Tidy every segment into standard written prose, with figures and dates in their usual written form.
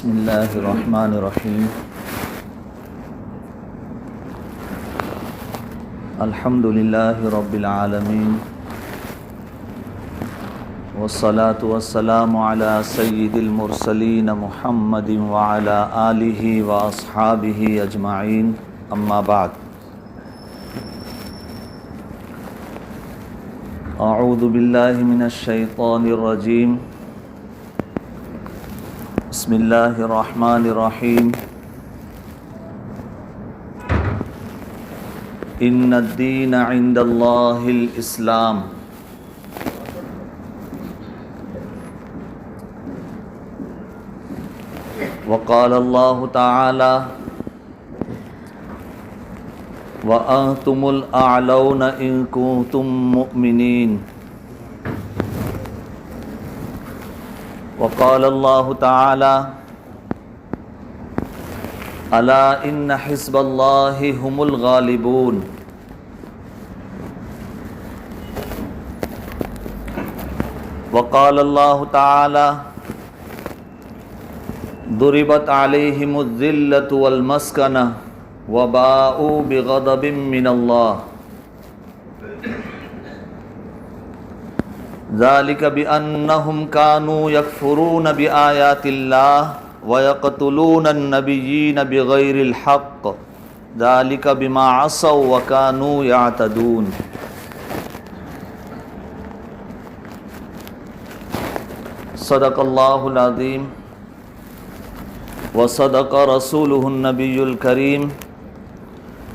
بسم اللہ الرحمن الرحیم الحمد للہ رب العالمین والصلاة والسلام علی سید المرسلین محمد وعلی آلہ واصحابہ اجمعین اما بعد اعوذ باللہ من الشیطان الرجیم بسم اللہ الرحمن الرحیم ان الدین عند اللہ الاسلام وقال اللہ تعالی وَأَنْتُمُ الْأَعْلَوْنَ إِن كُنتُم مُؤْمِنِينَ وقال اللہ تعالی الا ان حزب اللہ هم الغالبون وقال اللہ تعالی ضربت علیہم الذلۃ والمسکنہ وباءوا بغضب من اللہ ذلك بأنهم كانوا يكفرون بآيات الله ويقتلون النبيين بغير الحق ذلك بما عصوا وكانوا يعتدون صدق الله العظيم وصدق رسوله النبي الكريم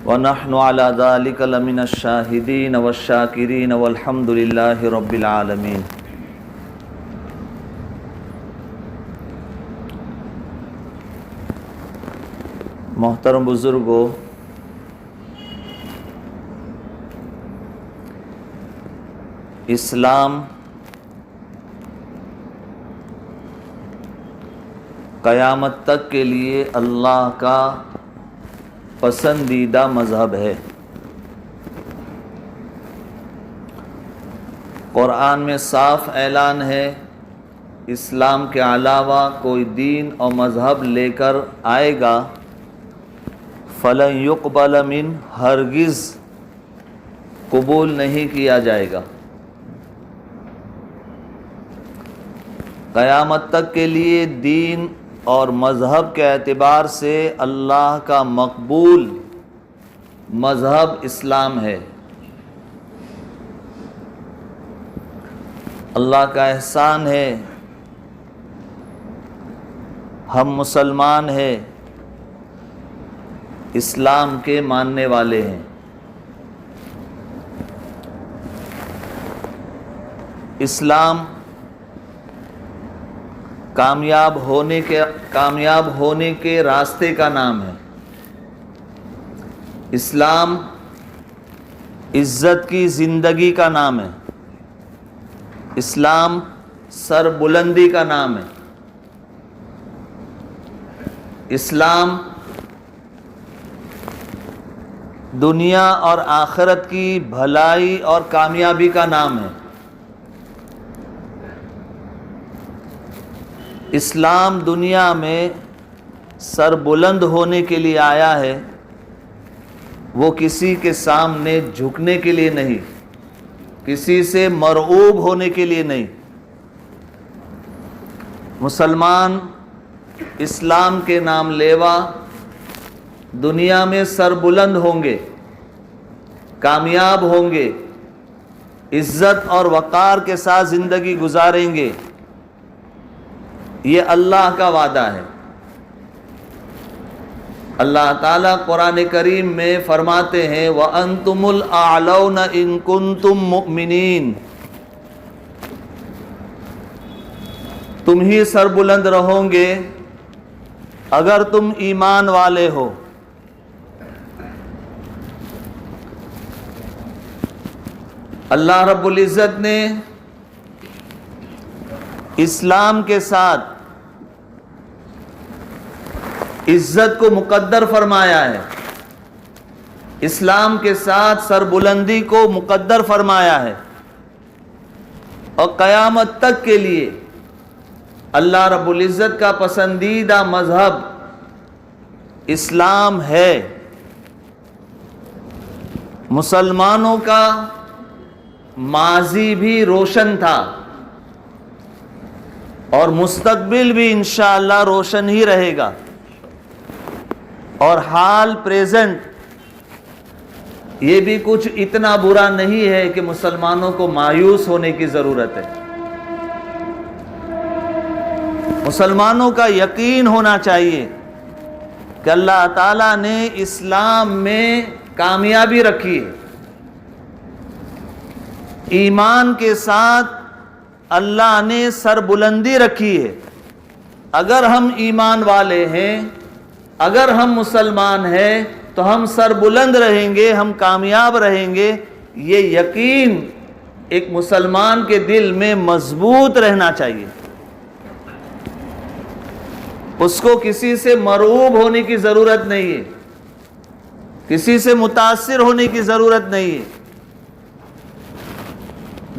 ونحن على ذلك لمن الشاهدين والشاكرين والحمد لله رب العالمين محترم بزرگوں، اسلام قیامت تک کے لیے اللہ کا پسندیدہ مذہب ہے۔ قرآن میں صاف اعلان ہے، اسلام کے علاوہ کوئی دین اور مذہب لے کر آئے گا فَلَن يُقْبَلَ مِنْ ہرگز قبول نہیں کیا جائے گا۔ قیامت تک کے لیے دین اور مذہب کے اعتبار سے اللہ کا مقبول مذہب اسلام ہے۔ اللہ کا احسان ہے، ہم مسلمان ہیں، اسلام کے ماننے والے ہیں۔ اسلام کامیاب ہونے کے راستے کا نام ہے۔ اسلام عزت کی زندگی کا نام ہے۔ اسلام سر بلندی کا نام ہے۔ اسلام دنیا اور آخرت کی بھلائی اور کامیابی کا نام ہے۔ اسلام دنیا میں سر بلند ہونے کے لیے آیا ہے، وہ کسی کے سامنے جھکنے کے لیے نہیں، کسی سے مرعوب ہونے کے لیے نہیں۔ مسلمان اسلام کے نام لیوا دنیا میں سر بلند ہوں گے، کامیاب ہوں گے، عزت اور وقار کے ساتھ زندگی گزاریں گے، یہ اللہ کا وعدہ ہے۔ اللہ تعالیٰ قرآن کریم میں فرماتے ہیں وَأَنْتُمُ الْأَعْلَوْنَ إِن كُنتُم مُؤْمِنِينَ، تم ہی سر بلند رہو گے اگر تم ایمان والے ہو۔ اللہ رب العزت نے اسلام کے ساتھ عزت کو مقدر فرمایا ہے، اسلام کے ساتھ سربلندی کو مقدر فرمایا ہے، اور قیامت تک کے لیے اللہ رب العزت کا پسندیدہ مذہب اسلام ہے. مسلمانوں کا ماضی بھی روشن تھا اور مستقبل بھی انشاءاللہ روشن ہی رہے گا، اور حال پریزنٹ یہ بھی کچھ اتنا برا نہیں ہے کہ مسلمانوں کو مایوس ہونے کی ضرورت ہے. مسلمانوں کا یقین ہونا چاہیے کہ اللہ تعالیٰ نے اسلام میں کامیابی رکھی ہے. ایمان کے ساتھ اللہ نے سربلندی رکھی ہے. اگر ہم ایمان والے ہیں، اگر ہم مسلمان ہیں تو ہم سربلند رہیں گے، ہم کامیاب رہیں گے. یہ یقین ایک مسلمان کے دل میں مضبوط رہنا چاہیے. اس کو کسی سے مرعوب ہونے کی ضرورت نہیں ہے، کسی سے متاثر ہونے کی ضرورت نہیں ہے.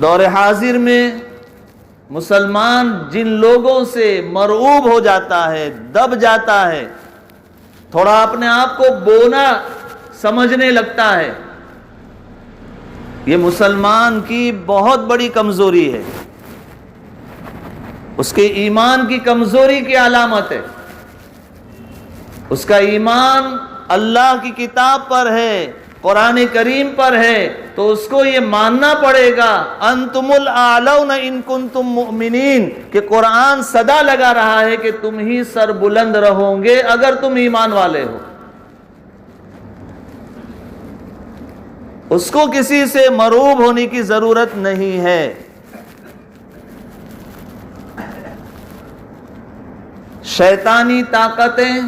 دور حاضر میں مسلمان جن لوگوں سے مرعوب ہو جاتا ہے، دب جاتا ہے، تھوڑا اپنے آپ کو بونا سمجھنے لگتا ہے، یہ مسلمان کی بہت بڑی کمزوری ہے، اس کے ایمان کی کمزوری کی علامت ہے. اس کا ایمان اللہ کی کتاب پر ہے، قرآن کریم پر ہے، تو اس کو یہ ماننا پڑے گا انتم الاعلون ان کنتم مؤمنین، کہ قرآن صدا لگا رہا ہے کہ تم ہی سر بلند رہو گے اگر تم ایمان والے ہو. اس کو کسی سے مرعوب ہونے کی ضرورت نہیں ہے. شیطانی طاقتیں،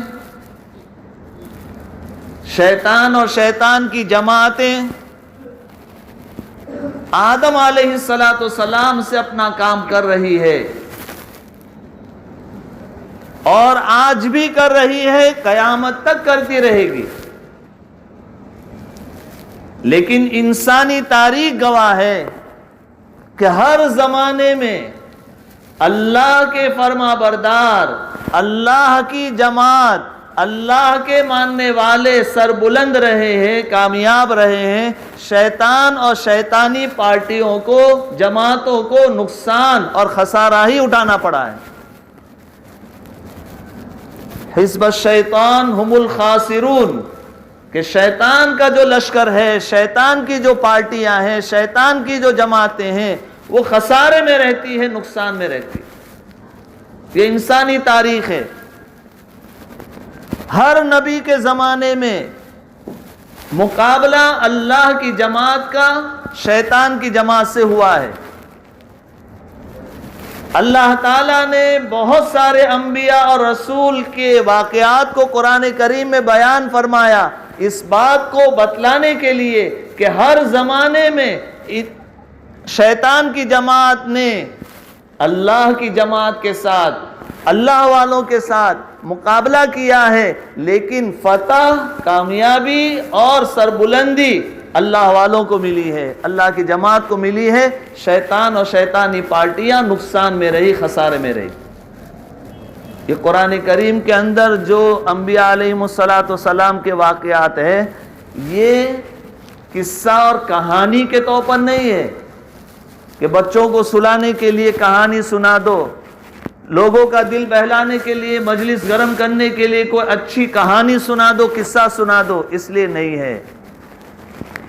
شیطان اور شیطان کی جماعتیں آدم علیہ السلام سے اپنا کام کر رہی ہے اور آج بھی کر رہی ہے، قیامت تک کرتی رہے گی. لیکن انسانی تاریخ گواہ ہے کہ ہر زمانے میں اللہ کے فرما بردار، اللہ کی جماعت، اللہ کے ماننے والے سربلند رہے ہیں، کامیاب رہے ہیں. شیطان اور شیطانی پارٹیوں کو، جماعتوں کو نقصان اور خسارہ ہی اٹھانا پڑا ہے. حزب الشیطان ہم الخاسرون، کہ شیطان کا جو لشکر ہے، شیطان کی جو پارٹیاں ہیں، شیطان کی جو جماعتیں ہیں، وہ خسارے میں رہتی ہے، نقصان میں رہتی ہے. یہ انسانی تاریخ ہے. ہر نبی کے زمانے میں مقابلہ اللہ کی جماعت کا شیطان کی جماعت سے ہوا ہے. اللہ تعالیٰ نے بہت سارے انبیاء اور رسول کے واقعات کو قرآن کریم میں بیان فرمایا، اس بات کو بتلانے کے لیے کہ ہر زمانے میں شیطان کی جماعت نے اللہ کی جماعت کے ساتھ، اللہ والوں کے ساتھ مقابلہ کیا ہے، لیکن فتح، کامیابی اور سربلندی اللہ والوں کو ملی ہے، اللہ کی جماعت کو ملی ہے. شیطان اور شیطانی پارٹیاں نقصان میں رہی، خسارے میں رہی. یہ قرآن کریم کے اندر جو انبیاء علیہم السلام کے واقعات ہیں، یہ قصہ اور کہانی کے طور پر نہیں ہے کہ بچوں کو سلانے کے لیے کہانی سنا دو، لوگوں کا دل بہلانے کے لیے، مجلس گرم کرنے کے لیے کوئی اچھی کہانی سنا دو، قصہ سنا دو، اس لیے نہیں ہے،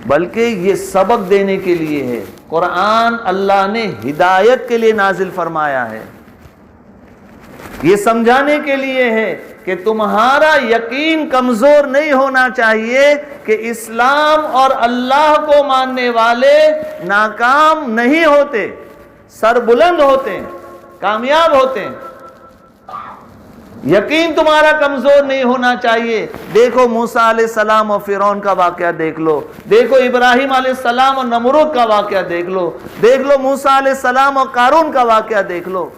بلکہ یہ سبق دینے کے لیے ہے. قرآن اللہ نے ہدایت کے لیے نازل فرمایا ہے، یہ سمجھانے کے لیے ہے کہ تمہارا یقین کمزور نہیں ہونا چاہیے کہ اسلام اور اللہ کو ماننے والے ناکام نہیں ہوتے، سربلند ہوتے ہیں، کامیاب ہوتے ہیں. یقین تمہارا کمزور نہیں ہونا چاہیے. دیکھو موسیٰ علیہ السلام اور فرعون کا واقعہ دیکھ لو، دیکھو ابراہیم علیہ السلام اور نمرود کا واقعہ دیکھ لو، دیکھ لو موسیٰ علیہ السلام اور قارون کا واقعہ دیکھ لو،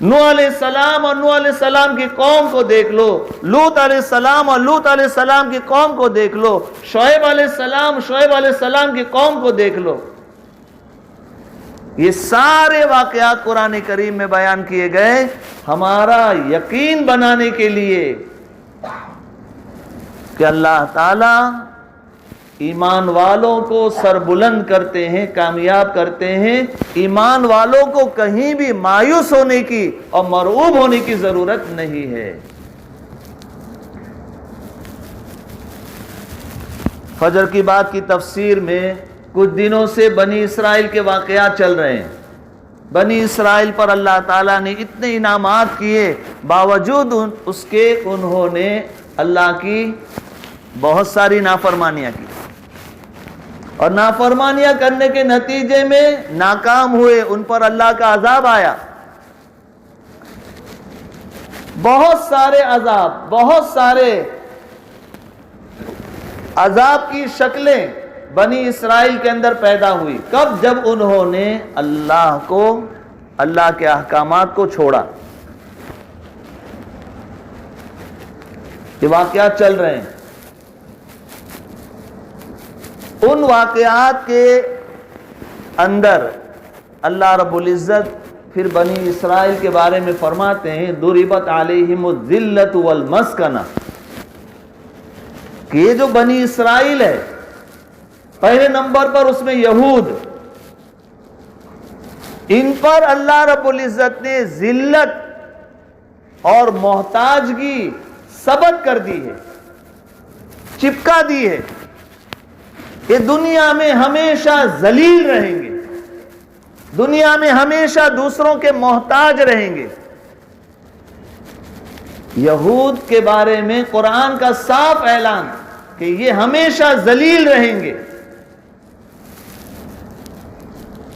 نوح علیہ السلام اور نوح علیہ السلام کی قوم کو دیکھ لو، لوط علیہ السلام اور لوط علیہ السلام کی قوم کو دیکھ لو، شعیب علیہ السلام، شعیب علیہ السلام کی قوم کو دیکھ لو. یہ سارے واقعات قرآن کریم میں بیان کیے گئے ہمارا یقین بنانے کے لیے کہ اللہ تعالی ایمان والوں کو سربلند کرتے ہیں، کامیاب کرتے ہیں۔ ایمان والوں کو کہیں بھی مایوس ہونے کی اور مرعوب ہونے کی ضرورت نہیں ہے۔ فجر کی بات کی تفسیر میں کچھ دنوں سے بنی اسرائیل کے واقعات چل رہے ہیں۔ بنی اسرائیل پر اللہ تعالیٰ نے اتنے انعامات کیے، باوجود اس کے انہوں نے اللہ کی بہت ساری نافرمانیاں کی، اور نافرمانیاں کرنے کے نتیجے میں ناکام ہوئے، ان پر اللہ کا عذاب آیا۔ بہت سارے عذاب، بہت سارے عذاب کی شکلیں بنی اسرائیل کے اندر پیدا ہوئی۔ کب؟ جب انہوں نے اللہ کے احکامات کو چھوڑا۔ یہ واقعات چل رہے ہیں۔ ان واقعات کے اندر اللہ رب العزت پھر بنی اسرائیل کے بارے میں فرماتے ہیں ضربت علیہم الذلۃ والمسکنہ، کہ یہ جو بنی اسرائیل ہے، پہلے نمبر پر اس میں یہود، ان پر اللہ رب العزت نے ذلت اور محتاجگی ثبت کر دی ہے، چپکا دی ہے۔ یہ دنیا میں ہمیشہ ذلیل رہیں گے، دنیا میں ہمیشہ دوسروں کے محتاج رہیں گے۔ یہود کے بارے میں قرآن کا صاف اعلان کہ یہ ہمیشہ ذلیل رہیں گے،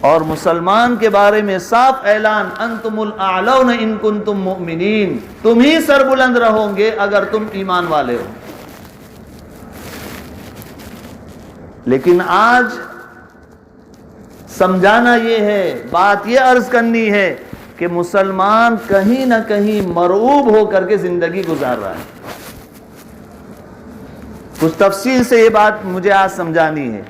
اور مسلمان کے بارے میں صاف اعلان انتم الاعلون ان کنتم مؤمنین، تم ہی سربلند رہو گے اگر تم ایمان والے ہو۔ لیکن آج سمجھانا یہ ہے، بات یہ عرض کرنی ہے کہ مسلمان کہیں نہ کہیں مرعوب ہو کر کے زندگی گزار رہا ہے۔ کچھ تفصیل سے یہ بات مجھے آج سمجھانی ہے۔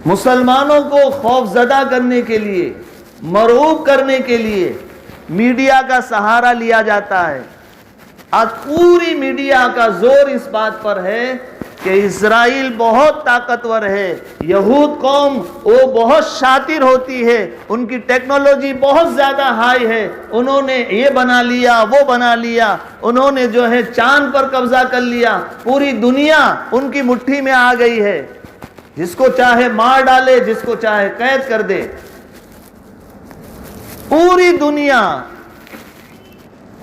مسلمانوں کو خوف زدہ کرنے کے لیے، مرعوب کرنے کے لیے میڈیا کا سہارا لیا جاتا ہے۔ آج پوری میڈیا کا زور اس بات پر ہے کہ اسرائیل بہت طاقتور ہے، یہود قوم وہ بہت شاطر ہوتی ہے، ان کی ٹیکنالوجی بہت زیادہ ہائی ہے، انہوں نے یہ بنا لیا، وہ بنا لیا، انہوں نے جو ہے چاند پر قبضہ کر لیا، پوری دنیا ان کی مٹھی میں آ گئی ہے، جس کو چاہے مار ڈالے، جس کو چاہے قید کر دے۔ پوری دنیا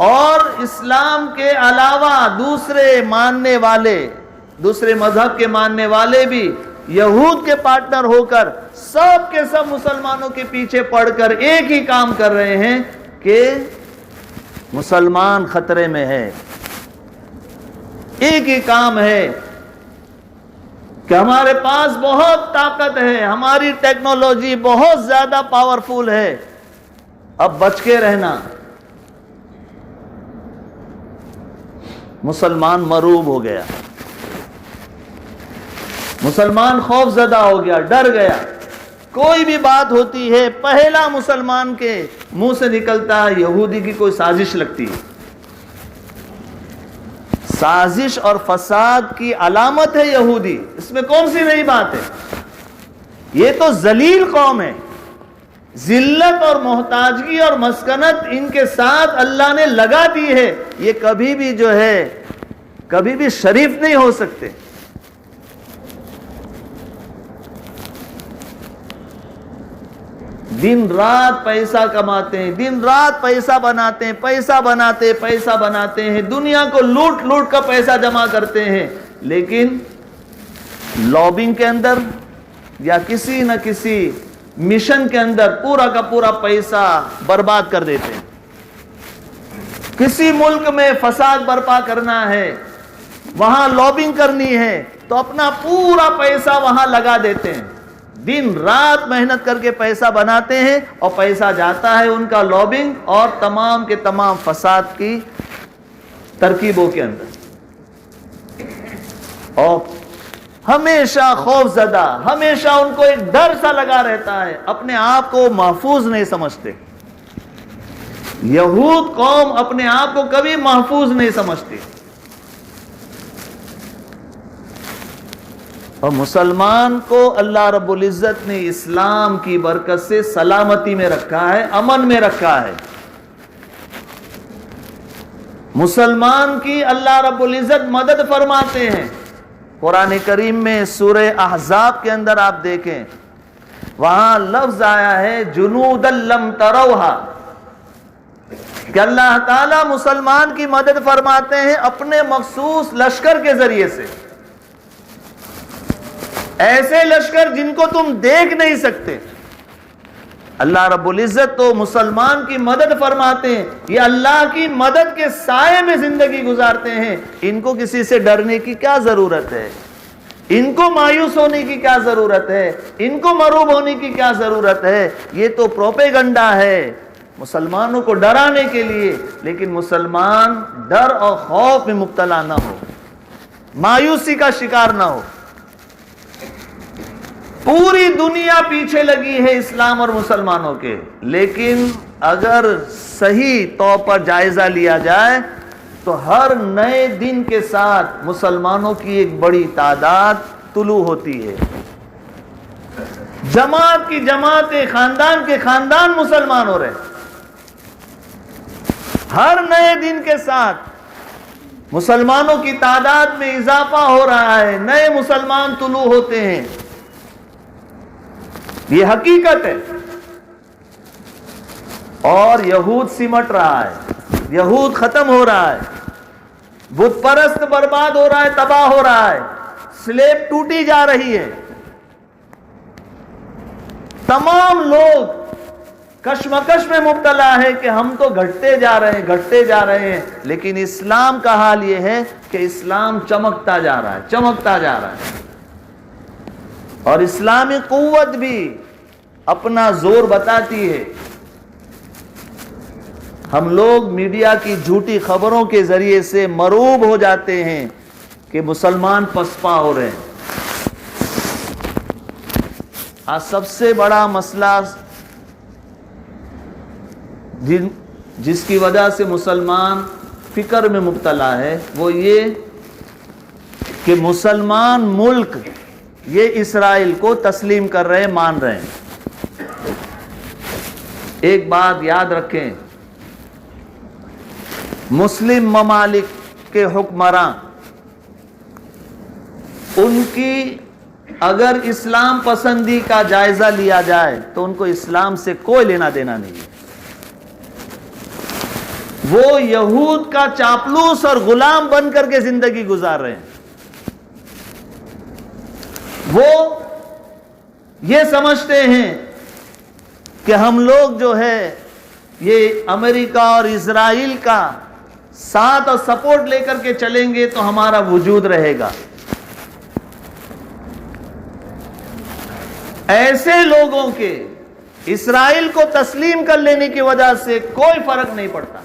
اور اسلام کے علاوہ دوسرے ماننے والے، دوسرے مذہب کے ماننے والے بھی یہود کے پارٹنر ہو کر سب کے سب مسلمانوں کے پیچھے پڑ کر ایک ہی کام کر رہے ہیں کہ مسلمان خطرے میں ہے۔ ایک ہی کام ہے کہ ہمارے پاس بہت طاقت ہے، ہماری ٹیکنالوجی بہت زیادہ پاورفل ہے، اب بچ کے رہنا۔ مسلمان مرعوب ہو گیا، مسلمان خوف زدہ ہو گیا، ڈر گیا۔ کوئی بھی بات ہوتی ہے پہلا مسلمان کے منہ سے نکلتا ہے یہودی کی کوئی سازش لگتی ہے۔ سازش اور فساد کی علامت ہے یہودی، اس میں کون سی نئی بات ہے؟ یہ تو ذلیل قوم ہے، ذلت اور محتاجگی اور مسکنت ان کے ساتھ اللہ نے لگا دی ہے، یہ کبھی بھی جو ہے کبھی بھی شریف نہیں ہو سکتے۔ دن رات پیسہ کماتے ہیں، دن رات پیسہ بناتے ہیں، پیسہ بناتے ہیں، دنیا کو لوٹ لوٹ کا پیسہ جمع کرتے ہیں، لیکن لابنگ کے اندر یا کسی نہ کسی مشن کے اندر پورا کا پورا پیسہ برباد کر دیتے ہیں۔ کسی ملک میں فساد برپا کرنا ہے، وہاں لابنگ کرنی ہے تو اپنا پورا پیسہ وہاں لگا دیتے ہیں، دن رات محنت کر کے پیسہ بناتے ہیں، اور پیسہ جاتا ہے ان کا لابنگ اور تمام کے تمام فساد کی ترکیبوں کے اندر۔ اور ہمیشہ خوف زدہ، ہمیشہ ان کو ایک ڈر سا لگا رہتا ہے، اپنے آپ کو محفوظ نہیں سمجھتے۔ یہود قوم اپنے آپ کو کبھی محفوظ نہیں سمجھتی، اور مسلمان کو اللہ رب العزت نے اسلام کی برکت سے سلامتی میں رکھا ہے، امن میں رکھا ہے۔ مسلمان کی اللہ رب العزت مدد فرماتے ہیں۔ قرآن کریم میں سورہ احزاب کے اندر آپ دیکھیں، وہاں لفظ آیا ہے جنودا لم تروہا، کہ اللہ تعالیٰ مسلمان کی مدد فرماتے ہیں اپنے مخصوص لشکر کے ذریعے سے، ایسے لشکر جن کو تم دیکھ نہیں سکتے۔ اللہ رب العزت تو مسلمان کی مدد فرماتے ہیں، یہ اللہ کی مدد کے سائے میں زندگی گزارتے ہیں، ان کو کسی سے ڈرنے کی کیا ضرورت ہے، ان کو مایوس ہونے کی کیا ضرورت ہے، ان کو مرعوب ہونے کی کیا ضرورت ہے۔ یہ تو پروپیگنڈا ہے مسلمانوں کو ڈرانے کے لیے، لیکن مسلمان ڈر اور خوف میں مبتلا نہ ہو، مایوسی کا شکار نہ ہو۔ پوری دنیا پیچھے لگی ہے اسلام اور مسلمانوں کے، لیکن اگر صحیح طور پر جائزہ لیا جائے تو ہر نئے دن کے ساتھ مسلمانوں کی ایک بڑی تعداد طلوع ہوتی ہے، جماعت کی جماعتیں، خاندان کے خاندان مسلمان ہو رہے ہیں۔ ہر نئے دن کے ساتھ مسلمانوں کی تعداد میں اضافہ ہو رہا ہے، نئے مسلمان طلوع ہوتے ہیں، یہ حقیقت ہے۔ اور یہود سمٹ رہا ہے، یہود ختم ہو رہا ہے، بت پرست برباد ہو رہا ہے، تباہ ہو رہا ہے، سلیب ٹوٹی جا رہی ہے، تمام لوگ کشمکش میں مبتلا ہے کہ ہم تو گھٹتے جا رہے ہیں، لیکن اسلام کا حال یہ ہے کہ اسلام چمکتا جا رہا ہے، چمکتا جا رہا ہے، اور اسلامی قوت بھی اپنا زور بتاتی ہے۔ ہم لوگ میڈیا کی جھوٹی خبروں کے ذریعے سے مرعوب ہو جاتے ہیں کہ مسلمان پسپا ہو رہے ہیں۔ آج سب سے بڑا مسئلہ جس کی وجہ سے مسلمان فکر میں مبتلا ہے وہ یہ کہ مسلمان ملک یہ اسرائیل کو تسلیم کر رہے ہیں، مان رہے ہیں۔ ایک بات یاد رکھیں، مسلم ممالک کے حکمراں، ان کی اگر اسلام پسندی کا جائزہ لیا جائے تو ان کو اسلام سے کوئی لینا دینا نہیں ہے۔ وہ یہود کا چاپلوس اور غلام بن کر کے زندگی گزار رہے ہیں۔ وہ یہ سمجھتے ہیں کہ ہم لوگ جو ہے یہ امریکہ اور اسرائیل کا ساتھ اور سپورٹ لے کر کے چلیں گے تو ہمارا وجود رہے گا۔ ایسے لوگوں کے اسرائیل کو تسلیم کر لینے کی وجہ سے کوئی فرق نہیں پڑتا،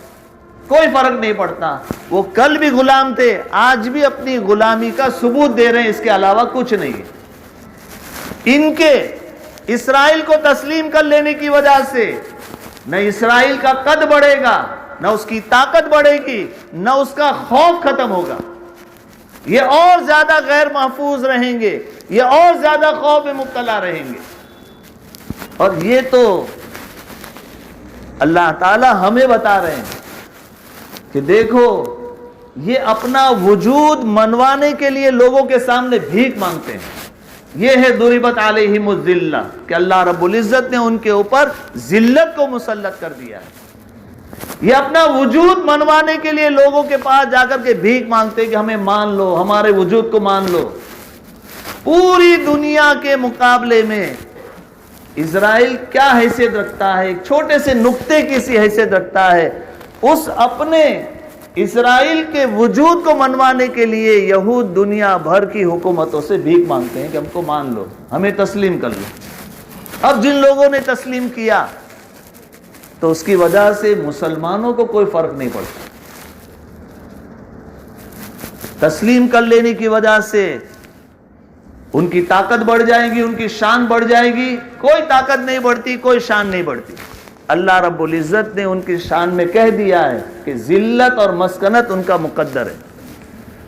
کوئی فرق نہیں پڑتا۔ وہ کل بھی غلام تھے، آج بھی اپنی غلامی کا ثبوت دے رہے ہیں، اس کے علاوہ کچھ نہیں ہے۔ ان کے اسرائیل کو تسلیم کر لینے کی وجہ سے نہ اسرائیل کا قد بڑھے گا، نہ اس کی طاقت بڑھے گی، نہ اس کا خوف ختم ہوگا۔ یہ اور زیادہ غیر محفوظ رہیں گے، یہ اور زیادہ خوف میں مبتلا رہیں گے۔ اور یہ تو اللہ تعالی ہمیں بتا رہے ہیں کہ دیکھو یہ اپنا وجود منوانے کے لیے لوگوں کے سامنے بھیک مانگتے ہیں۔ یہ ہے ضربت علیہم الذلہ، کہ اللہ رب العزت نے ان کے اوپر ذلت کو مسلط کر دیا ہے۔ یہ اپنا وجود منوانے کے لیے لوگوں کے پاس جا کر کے بھیک مانگتے ہیں کہ ہمیں مان لو، ہمارے وجود کو مان لو۔ پوری دنیا کے مقابلے میں اسرائیل کیا حیثیت رکھتا ہے، ایک چھوٹے سے نقطے کی سی حیثیت رکھتا ہے۔ اس اپنے اسرائیل کے وجود کو منوانے کے لیے یہود دنیا بھر کی حکومتوں سے بھیک مانگتے ہیں کہ ہم کو مان لو، ہمیں تسلیم کر لو۔ اب جن لوگوں نے تسلیم کیا تو اس کی وجہ سے مسلمانوں کو کوئی فرق نہیں پڑتا۔ تسلیم کر لینے کی وجہ سے ان کی طاقت بڑھ جائے گی، ان کی شان بڑھ جائے گی. کوئی طاقت نہیں بڑھتی، کوئی شان نہیں بڑھتی. اللہ رب العزت نے ان کی شان میں کہہ دیا ہے کہ ذلت اور مسکنت ان کا مقدر ہے.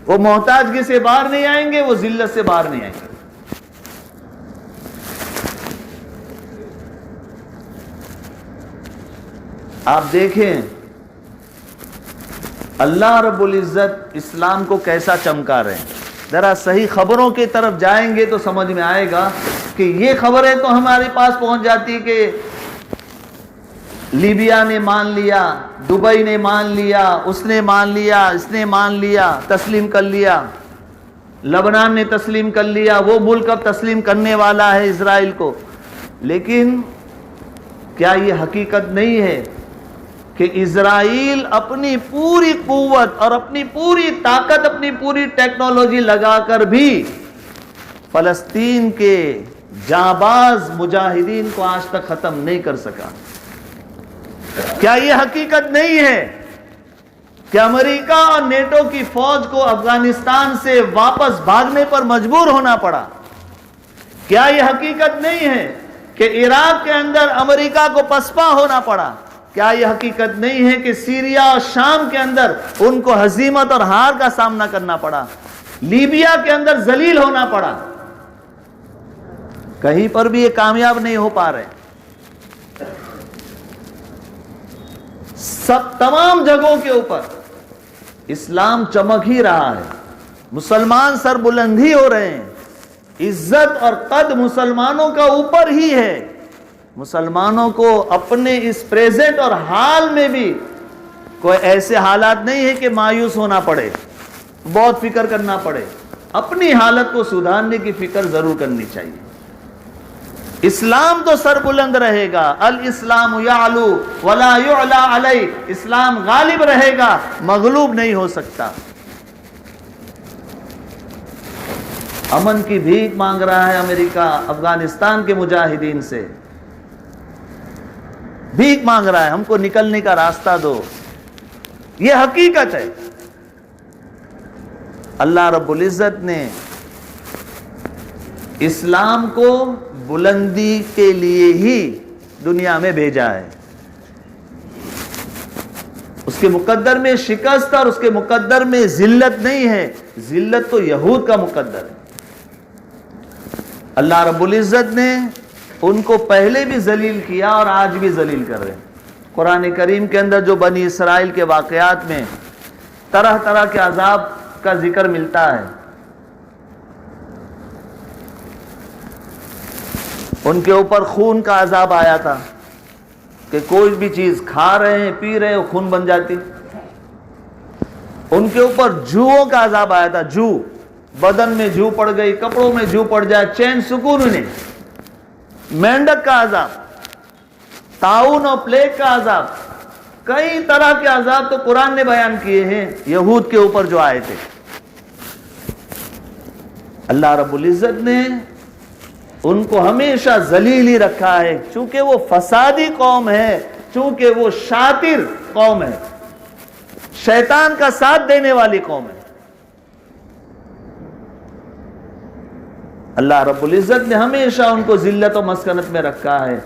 وہ محتاجگی سے باہر نہیں آئیں گے، وہ ذلت سے باہر نہیں آئیں گے. آپ دیکھیں اللہ رب العزت اسلام کو کیسا چمکا رہے ہیں. ذرا صحیح خبروں کی طرف جائیں گے تو سمجھ میں آئے گا کہ یہ خبریں تو ہمارے پاس پہنچ جاتی کہ لیبیا نے مان لیا، دبئی نے مان لیا، اس نے مان لیا، اس نے مان لیا، تسلیم کر لیا، لبنان نے تسلیم کر لیا، وہ ملک اب تسلیم کرنے والا ہے اسرائیل کو. لیکن کیا یہ حقیقت نہیں ہے کہ اسرائیل اپنی پوری قوت اور اپنی پوری طاقت، اپنی پوری ٹیکنالوجی لگا کر بھی فلسطین کے جانباز مجاہدین کو آج تک ختم نہیں کر سکا؟ کیا یہ حقیقت نہیں ہے کہ امریکہ اور نیٹو کی فوج کو افغانستان سے واپس بھاگنے پر مجبور ہونا پڑا؟ کیا یہ حقیقت نہیں ہے کہ عراق کے اندر امریکہ کو پسپا ہونا پڑا؟ کیا یہ حقیقت نہیں ہے کہ سیریا اور شام کے اندر ان کو ہزیمت اور ہار کا سامنا کرنا پڑا؟ لیبیا کے اندر ذلیل ہونا پڑا؟ کہیں پر بھی یہ کامیاب نہیں ہو پا رہے. تمام جگہوں کے اوپر اسلام چمک ہی رہا ہے. مسلمان سر بلندی ہو رہے ہیں. عزت اور قد مسلمانوں کا اوپر ہی ہے. مسلمانوں کو اپنے اس پریزنٹ اور حال میں بھی کوئی ایسے حالات نہیں ہے کہ مایوس ہونا پڑے، بہت فکر کرنا پڑے. اپنی حالت کو سدھارنے کی فکر ضرور کرنی چاہیے. اسلام تو سر بلند رہے گا. الاسلام یعلو ولا یعلا علیہ. اسلام غالب رہے گا، مغلوب نہیں ہو سکتا. امن کی بھیک مانگ رہا ہے امریکہ افغانستان کے مجاہدین سے، بھیک مانگ رہا ہے، ہم کو نکلنے کا راستہ دو. یہ حقیقت ہے. اللہ رب العزت نے اسلام کو بلندی کے لیے ہی دنیا میں بھیجا ہے. اس کے مقدر میں شکست اور اس کے مقدر میں ذلت نہیں ہے. ذلت تو یہود کا مقدر ہے. اللہ رب العزت نے ان کو پہلے بھی ذلیل کیا اور آج بھی ذلیل کر رہے ہیں. قرآن کریم کے اندر جو بنی اسرائیل کے واقعات میں طرح طرح کے عذاب کا ذکر ملتا ہے. ان کے اوپر خون کا عذاب آیا تھا کہ کوئی بھی چیز کھا رہے ہیں، پی رہے ہیں، خون بن جاتی. ان کے اوپر جوؤں کا عذاب آیا تھا. جو بدن میں جو پڑ گئی، کپڑوں میں جو پڑ جائے، چین سکون انہیں. مینڈک کا عذاب، طاعون اور پلیگ کا عذاب، کئی طرح کے عذاب تو قرآن نے بیان کیے ہیں یہود کے اوپر جو آئے تھے. اللہ رب العزت نے ان کو ہمیشہ ذلیل ہی رکھا ہے، چونکہ وہ فسادی قوم ہے، چونکہ وہ شاطر قوم ہے، شیطان کا ساتھ دینے والی قوم ہے. اللہ رب العزت نے ہمیشہ ان کو ذلت و مسکنت میں رکھا ہے.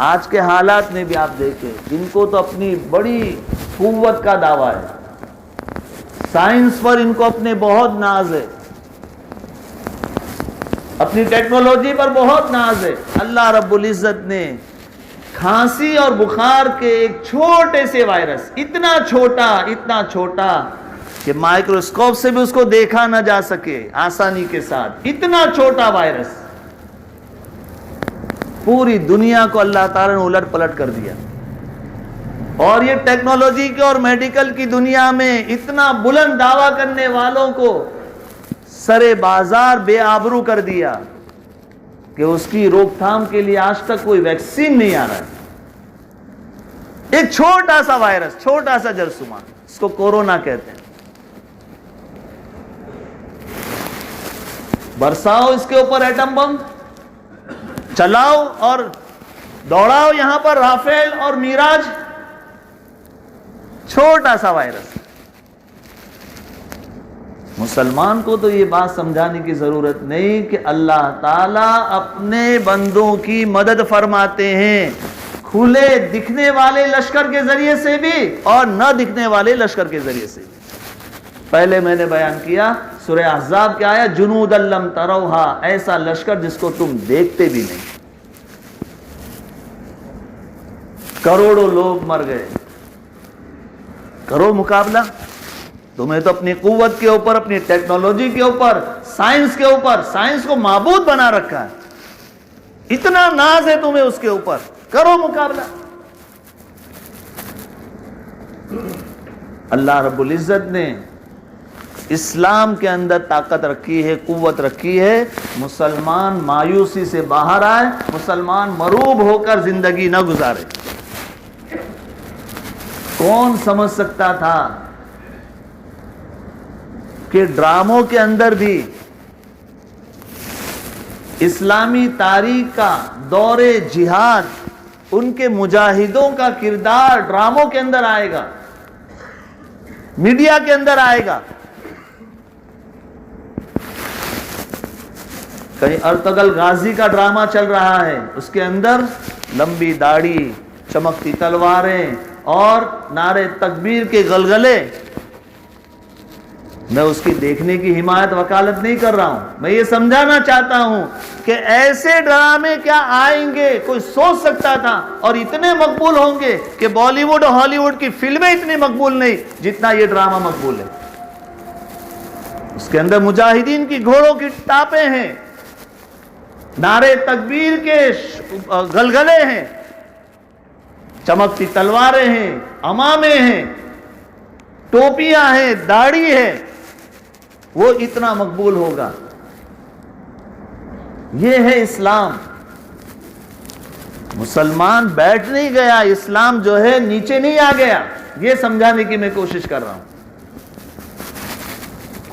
آج کے حالات میں بھی آپ دیکھیں، ان کو تو اپنی بڑی قوت کا دعویٰ ہے. سائنس پر ان کو اپنے بہت ناز ہے، اپنی ٹیکنالوجی پر بہت ناز ہے. اللہ رب العزت نے کھانسی اور بخار کے ایک چھوٹے سے وائرس، اتنا چھوٹا کہ مائکروسکوپ سے بھی اس کو دیکھا نہ جا سکے آسانی کے ساتھ، اتنا چھوٹا وائرس پوری دنیا کو اللہ تعالیٰ نے الٹ پلٹ کر دیا. اور یہ ٹیکنالوجی کی اور میڈیکل کی دنیا میں اتنا بلند دعویٰ کرنے والوں کو سرے بازار بے آبرو کر دیا کہ اس کی روک تھام کے لیے آج تک کوئی ویکسین نہیں آ رہا ہے. ایک چھوٹا سا وائرس، چھوٹا سا جرثومہ، اس کو کورونا کہتے ہیں. برساؤ اس کے اوپر ایٹم بم، چلاؤ اور دوڑاؤ یہاں پر رافیل اور میراج. چھوٹا سا وائرس مسلمان کو تو یہ بات سمجھانے کی ضرورت نہیں کہ اللہ تعالیٰ اپنے بندوں کی مدد فرماتے ہیں، کھلے دکھنے والے لشکر کے ذریعے سے بھی اور نہ دکھنے والے لشکر کے ذریعے سے بھی۔ پہلے میں نے بیان کیا سورہ احزاب کی آیت جنود لم تروہا، ایسا لشکر جس کو تم دیکھتے بھی نہیں، کروڑوں لوگ مر گئے، کرو مقابلہ۔ تمہیں تو اپنی قوت کے اوپر، اپنی ٹیکنالوجی کے اوپر، سائنس کے اوپر، سائنس کو معبود بنا رکھا ہے، اتنا ناز ہے تمہیں اس کے اوپر، کرو مقابلہ۔ اللہ رب العزت نے اسلام کے اندر طاقت رکھی ہے، قوت رکھی ہے، مسلمان مایوسی سے باہر آئے، مسلمان مروب ہو کر زندگی نہ گزارے۔ کون سمجھ سکتا تھا کہ ڈراموں کے اندر بھی اسلامی تاریخ کا دور جہاد، ان کے مجاہدوں کا کردار ڈراموں کے اندر آئے گا، میڈیا کے اندر آئے گا۔ کہیں ارطغرل غازی کا ڈرامہ چل رہا ہے، اس کے اندر لمبی داڑھی، چمکتی تلواریں اور نعرے تکبیر کے غلغلے۔ میں اس کی دیکھنے کی حمایت وکالت نہیں کر رہا ہوں، میں یہ سمجھانا چاہتا ہوں کہ ایسے ڈرامے کیا آئیں گے، کوئی سوچ سکتا تھا؟ اور اتنے مقبول ہوں گے کہ بالی ووڈ اور ہالی ووڈ کی فلمیں اتنی مقبول نہیں جتنا یہ ڈرامہ مقبول ہے۔ اس کے اندر مجاہدین کی گھوڑوں کی ٹاپیں ہیں، نعرے تکبیر کے غلغلے ہیں، چمکتی تلواریں ہیں، امامے ہیں، ٹوپیاں ہیں، داڑھی ہے، وہ اتنا مقبول ہوگا۔ یہ ہے اسلام۔ مسلمان بیٹھ نہیں گیا، اسلام جو ہے نیچے نہیں آ گیا، یہ سمجھانے کی میں کوشش کر رہا ہوں۔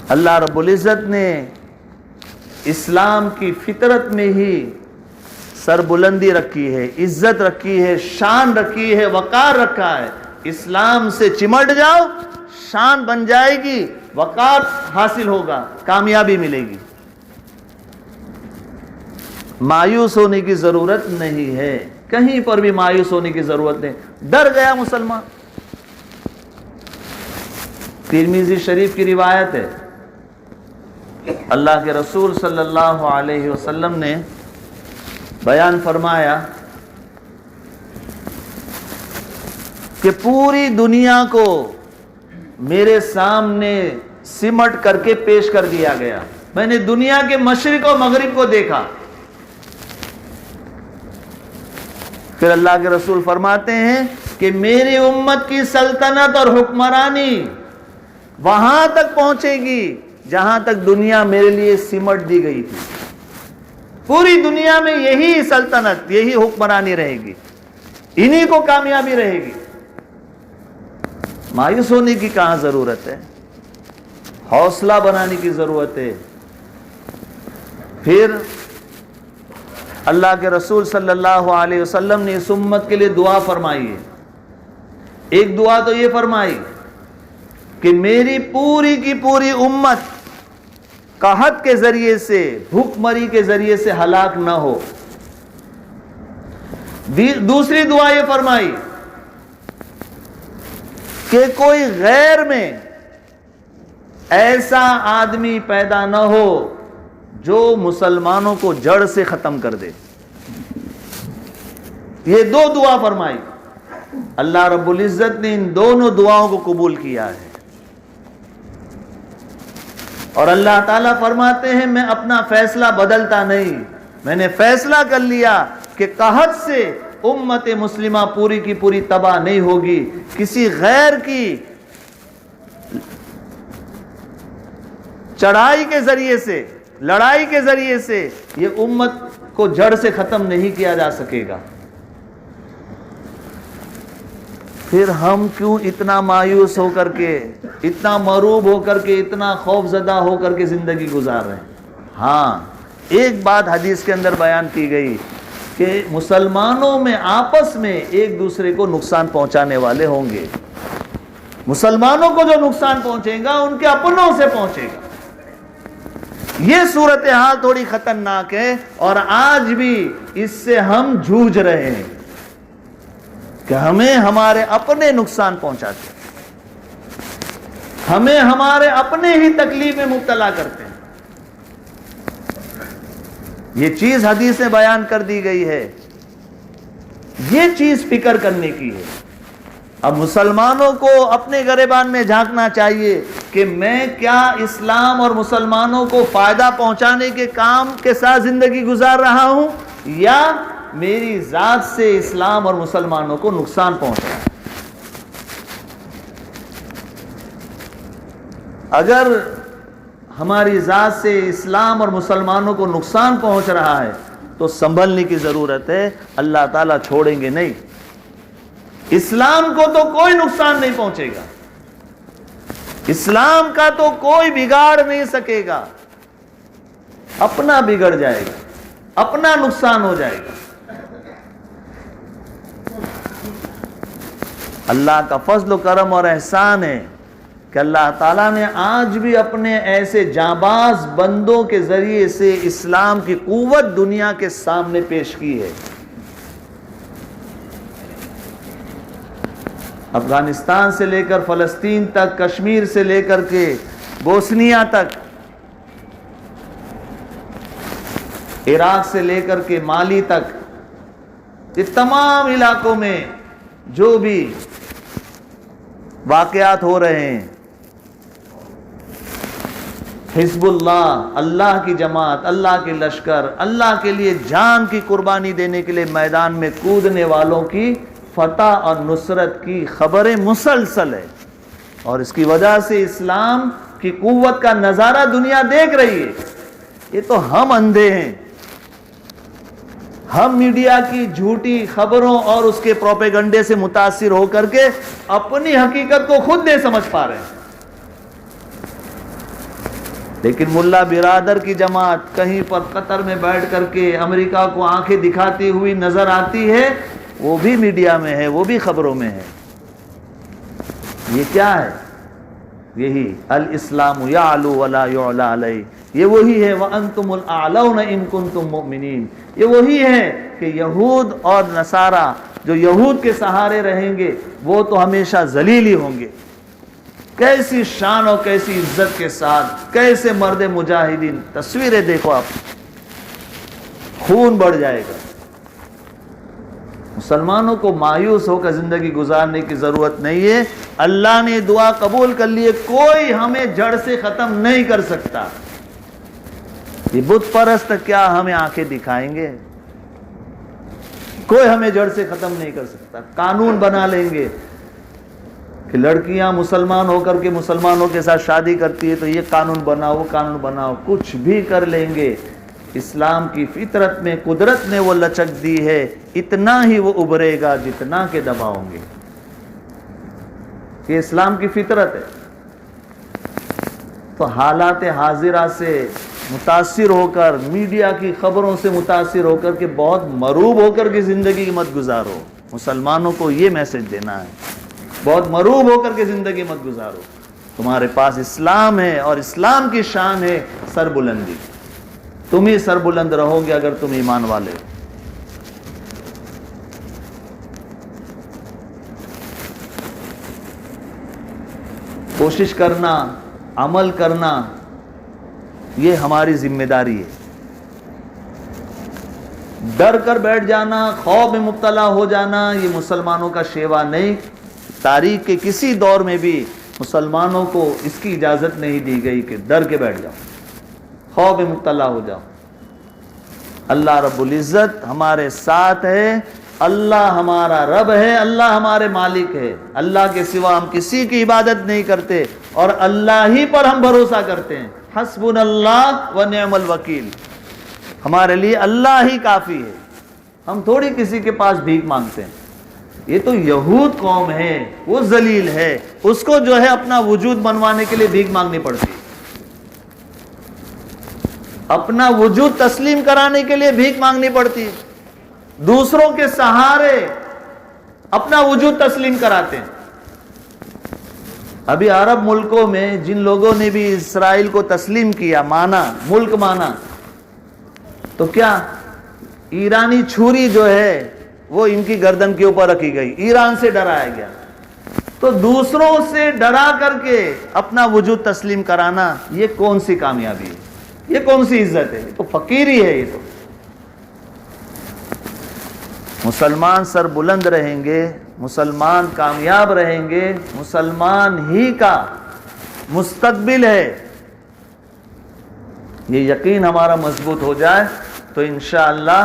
اللہ رب العزت نے اسلام کی فطرت میں ہی سربلندی رکھی ہے، عزت رکھی ہے، شان رکھی ہے، وقار رکھا ہے۔ اسلام سے چمٹ جاؤ، شان بن جائے گی، وقار حاصل ہوگا، کامیابی ملے گی۔ مایوس ہونے کی ضرورت نہیں ہے، کہیں پر بھی مایوس ہونے کی ضرورت نہیں۔ ڈر گیا مسلمان۔ ترمذی شریف کی روایت ہے، اللہ کے رسول صلی اللہ علیہ وسلم نے بیان فرمایا کہ پوری دنیا کو میرے سامنے سمٹ کر کے پیش کر دیا گیا، میں نے دنیا کے مشرق و مغرب کو دیکھا۔ پھر اللہ کے رسول فرماتے ہیں کہ میری امت کی سلطنت اور حکمرانی وہاں تک پہنچے گی جہاں تک دنیا میرے لیے سمٹ دی گئی تھی۔ پوری دنیا میں یہی سلطنت، یہی حکمرانی رہے گی، انہی کو کامیابی رہے گی۔ مایوس ہونے کی کہاں ضرورت ہے، حوصلہ بنانے کی ضرورت ہے۔ پھر اللہ کے رسول صلی اللہ علیہ وسلم نے اس امت کے لیے دعا فرمائی ہے۔ ایک دعا تو یہ فرمائی کہ میری پوری کی پوری امت قحط کے ذریعے سے، بھوک مری کے ذریعے سے ہلاک نہ ہو۔ دوسری دعا یہ فرمائی کہ کوئی غیر میں ایسا آدمی پیدا نہ ہو جو مسلمانوں کو جڑ سے ختم کر دے۔ یہ دو دعا فرمائی، اللہ رب العزت نے ان دونوں دعاؤں کو قبول کیا ہے۔ اور اللہ تعالیٰ فرماتے ہیں میں اپنا فیصلہ بدلتا نہیں، میں نے فیصلہ کر لیا کہ قحط سے امت مسلمہ پوری کی پوری تباہ نہیں ہوگی، کسی غیر کی چڑھائی کے ذریعے سے، لڑائی کے ذریعے سے یہ امت کو جڑ سے ختم نہیں کیا جا سکے گا۔ پھر ہم کیوں اتنا مایوس ہو کر کے، اتنا مروب ہو کر کے، اتنا خوف زدہ ہو کر کے زندگی گزار رہے ہیں؟ ہاں، ایک بات حدیث کے اندر بیان کی گئی کہ مسلمانوں میں آپس میں ایک دوسرے کو نقصان پہنچانے والے ہوں گے۔ مسلمانوں کو جو نقصان پہنچے گا ان کے اپنوں سے پہنچے گا۔ یہ صورتحال تھوڑی خطرناک ہے، اور آج بھی اس سے ہم جھوج رہے ہیں کہ ہمیں ہمارے اپنے نقصان پہنچاتے ہیں، ہمیں ہمارے اپنے ہی تکلیف میں مبتلا کرتے ہیں۔ یہ چیز حدیث میں بیان کر دی گئی ہے، یہ چیز فکر کرنے کی ہے۔ اب مسلمانوں کو اپنے گریبان میں جھانکنا چاہیے کہ میں کیا اسلام اور مسلمانوں کو فائدہ پہنچانے کے کام کے ساتھ زندگی گزار رہا ہوں، یا میری ذات سے اسلام اور مسلمانوں کو نقصان پہنچ رہا ہے۔ اگر ہماری ذات سے اسلام اور مسلمانوں کو نقصان پہنچ رہا ہے تو سنبھلنے کی ضرورت ہے، اللہ تعالیٰ چھوڑیں گے نہیں۔ اسلام کو تو کوئی نقصان نہیں پہنچے گا، اسلام کا تو کوئی بگاڑ نہیں سکے گا، اپنا بگڑ جائے گا، اپنا نقصان ہو جائے گا۔ اللہ کا فضل و کرم اور احسان ہے کہ اللہ تعالیٰ نے آج بھی اپنے ایسے جانباز بندوں کے ذریعے سے اسلام کی قوت دنیا کے سامنے پیش کی ہے۔ افغانستان سے لے کر فلسطین تک، کشمیر سے لے کر کے بوسنیا تک، عراق سے لے کر کے مالی تک، یہ تمام علاقوں میں جو بھی واقعات ہو رہے ہیں، حزب اللہ، اللہ کی جماعت، اللہ کے لشکر، اللہ کے لیے جان کی قربانی دینے کے لیے میدان میں کودنے والوں کی فتح اور نصرت کی خبریں مسلسل ہے، اور اس کی وجہ سے اسلام کی قوت کا نظارہ دنیا دیکھ رہی ہے۔ یہ تو ہم اندھے ہیں، ہم میڈیا کی جھوٹی خبروں اور اس کے پروپیگنڈے سے متاثر ہو کر کے اپنی حقیقت کو خود نہیں سمجھ پا رہے ہیں۔ لیکن ملا برادر کی جماعت کہیں پر قطر میں بیٹھ کر کے امریکہ کو آنکھیں دکھاتی ہوئی نظر آتی ہے، وہ بھی میڈیا میں ہے، وہ بھی خبروں میں ہے۔ یہ کیا ہے؟ یہی الاسلام یعلو ولا یعلی علیہ، یہ وہی ہے وَأَنْتُمُ الْأَعْلَوْنَ إِن كُنتُم مُؤْمِنِينَ، یہ وہی ہے کہ یہود اور نصارہ جو یہود کے سہارے رہیں گے وہ تو ہمیشہ ذلیل ہی ہوں گے۔ کیسی شان اور کیسی عزت کے ساتھ، کیسے مرد مجاہدین، تصویریں دیکھو آپ، خون بڑھ جائے گا۔ مسلمانوں کو مایوس ہو کر زندگی گزارنے کی ضرورت نہیں ہے، اللہ نے دعا قبول کر لی ہے، کوئی ہمیں جڑ سے ختم نہیں کر سکتا۔ یہ بت پرست کیا ہمیں آنکھیں دکھائیں گے؟ کوئی ہمیں جڑ سے ختم نہیں کر سکتا۔ قانون بنا لیں گے کہ لڑکیاں مسلمان ہو کر کے مسلمانوں کے ساتھ شادی کرتی ہے تو یہ قانون بناؤ، وہ قانون بناؤ، کچھ بھی کر لیں گے۔ اسلام کی فطرت میں قدرت نے وہ لچک دی ہے، اتنا ہی وہ ابھرے گا جتنا کہ دباؤں گے۔ یہ اسلام کی فطرت ہے۔ تو حالات حاضرہ سے متاثر ہو کر، میڈیا کی خبروں سے متاثر ہو کر کے بہت مروب ہو کر کے زندگی مت گزارو۔ مسلمانوں کو یہ میسج دینا ہے، بہت مروب ہو کر کے زندگی مت گزارو۔ تمہارے پاس اسلام ہے اور اسلام کی شان ہے سربلندی، تم ہی سربلند رہو گے اگر تم ایمان والے ہو۔ کوشش کرنا، عمل کرنا، یہ ہماری ذمہ داری ہے۔ ڈر کر بیٹھ جانا، خوف میں مبتلا ہو جانا، یہ مسلمانوں کا شیوا نہیں۔ تاریخ کے کسی دور میں بھی مسلمانوں کو اس کی اجازت نہیں دی گئی کہ ڈر کے بیٹھ جاؤ، خوف میں مبتلا ہو جاؤ۔ اللہ رب العزت ہمارے ساتھ ہے، اللہ ہمارا رب ہے، اللہ ہمارے مالک ہے، اللہ کے سوا ہم کسی کی عبادت نہیں کرتے اور اللہ ہی پر ہم بھروسہ کرتے ہیں۔ حسبنا اللہ و نعم الوکیل، ہمارے لیے اللہ ہی کافی ہے، ہم تھوڑی کسی کے پاس بھیک مانگتے ہیں۔ یہ تو یہود قوم ہے، وہ ذلیل ہے، اس کو جو ہے اپنا وجود بنوانے کے لیے بھیک مانگنی پڑتی ہے، اپنا وجود تسلیم کرانے کے لیے بھیک مانگنی پڑتی ہے، دوسروں کے سہارے اپنا وجود تسلیم کراتے ہیں۔ ابھی عرب ملکوں میں جن لوگوں نے بھی اسرائیل کو تسلیم کیا، مانا، ملک مانا، تو کیا ایرانی چھری جو ہے وہ ان کی گردن کے اوپر رکھی گئی، ایران سے ڈرایا گیا. تو دوسروں سے ڈرا کر کے اپنا وجود تسلیم کرانا، یہ کون سی کامیابی ہے؟ یہ کون سی عزت ہے؟ یہ تو فقیری ہے. یہ تو مسلمان سر بلند رہیں گے، مسلمان کامیاب رہیں گے، مسلمان ہی کا مستقبل ہے، یہ یقین ہمارا مضبوط ہو جائے تو انشاءاللہ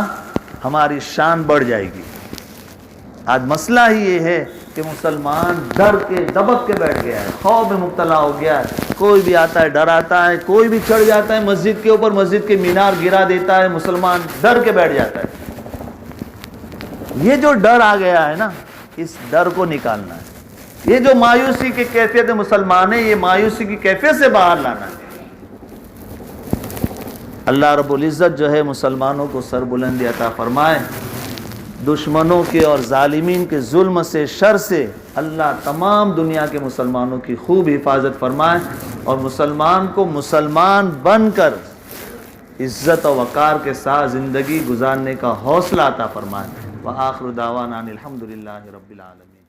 ہماری شان بڑھ جائے گی. آج مسئلہ ہی یہ ہے کہ مسلمان ڈر کے دبک کے بیٹھ گیا ہے، خوف میں مبتلا ہو گیا ہے. کوئی بھی آتا ہے ڈراتا ہے، کوئی بھی چڑھ جاتا ہے مسجد کے اوپر، مسجد کے مینار گرا دیتا ہے، مسلمان ڈر کے بیٹھ جاتا ہے. یہ جو ڈر آ گیا ہے نا، اس ڈر کو نکالنا ہے. یہ جو مایوسی کی کیفیت مسلمان ہے، یہ مایوسی کی کیفیت سے باہر لانا ہے. اللہ رب العزت جو ہے مسلمانوں کو سر بلندی عطا فرمائے، دشمنوں کے اور ظالمین کے ظلم سے، شر سے اللہ تمام دنیا کے مسلمانوں کی خوب حفاظت فرمائے، اور مسلمان کو مسلمان بن کر عزت و وقار کے ساتھ زندگی گزارنے کا حوصلہ عطا فرمائے. وآخر دعوانا الحمدللہ رب العالمین.